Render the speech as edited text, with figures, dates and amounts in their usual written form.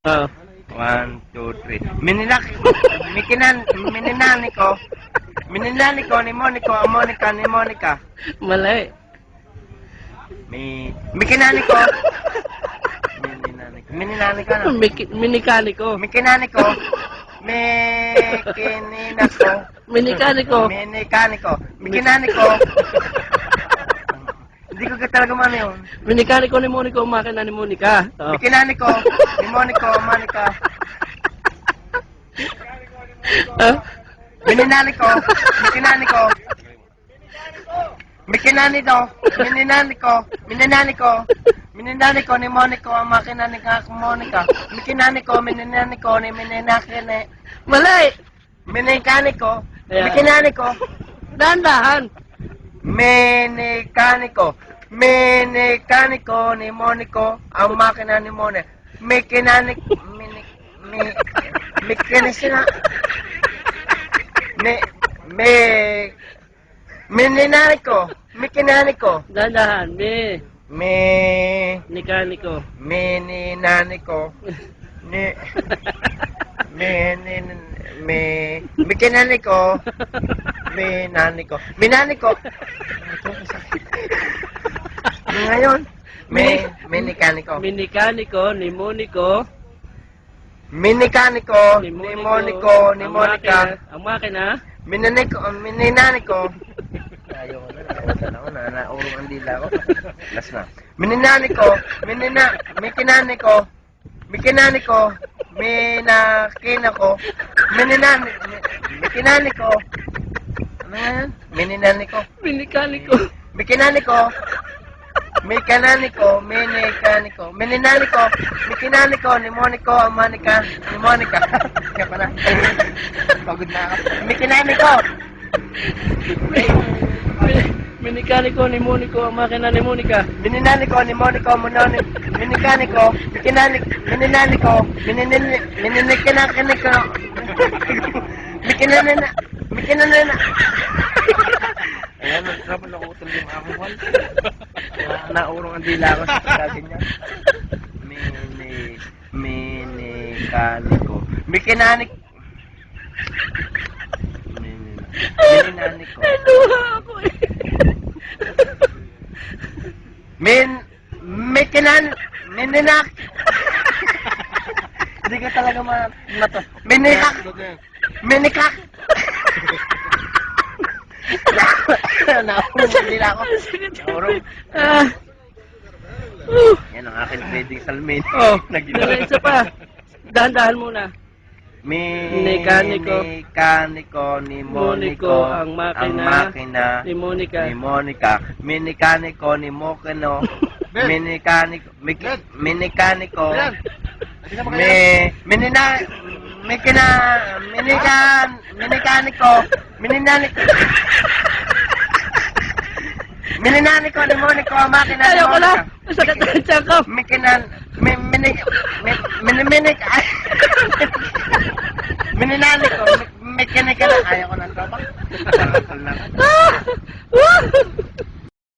Oo. 1, 2, 3. Mininani ko. Mininani ko ni Monica, Monica ni Monica. Mali. Mikinani ko. Mininani ka na. Minikaniko. Mikinani ko. Mikinina ko. Minikaniko. Minikaniko. Mikinani ko. Hindi ko ka talaga mano yun. Minikaniko ni Monica, ang makina ni Monica. Oh. Mikinani ko. Ni Monica, Monica. Mininani ko. Mikinani ko. Mikinani do. Mininani ko. Mininani ko. Mininani ko ni Monica, ang makina ni Monica. Mikinani ko. Mininani ko ni Mininakine. Mali. Minikani ko. Yeah. Mikinani ko. Dahan-dahan. Minikaniko. Minikaniko ni Monico, ang makina ni Mone. Mekinanik... Mekinisina... Mininaniko. Mekinaniko. Dahan-dahan. Nikaniko. Nikaniko. Mininaniko. Mekinaniko. Minaniko. Minaniko. Ngayon, minikaniko. Minikaniko ni Monico. Minikaniko ni Monico, ni Monica. Ang makina. Mininaniko. Ayaw ko na, naurong ang dila ko. Last na. Mininaniko, mikinaniko, minakinako, mikinaniko. Ano nga yan? Mininaniko. Minikaniko. Mikinaniko. Mininaniko. Mikinaniko ni Monico, ang Monica, ni Monica. Kaya pa na. Pagod na ako. Mikinaniko. Minikaniko ni Monico, ang makina ni Monica. Mininaniko ni Monico, minikaniko. Mininaniko. Mininanikaniko. Mikinanina. Ayan, nagtrapan ako utol yung amuhal. Naurong ang dila ko sa pagkagin niya. Minikaniko. Mikinanik. Mininaniko. Naluha ako eh. Mininak. Hindi ka talaga mato. Minikak. Naurong ang dila ko. Naurong. Yan ang aking pwedeng salmin. Oh, Nagdala. isa pa. Dahan-dahan muna. Minikaniko ni Monico, ang makina ni Monica. ni Monica. Minikaniko ni Mokino. Minikaniko. Minikaniko. Mininaniko ni Monico, ang makina ni Ayaw ko na. Monica. Masakit na ang tiyan ko. Mininaniko. Mekinika na. Ayaw ko ng tropa.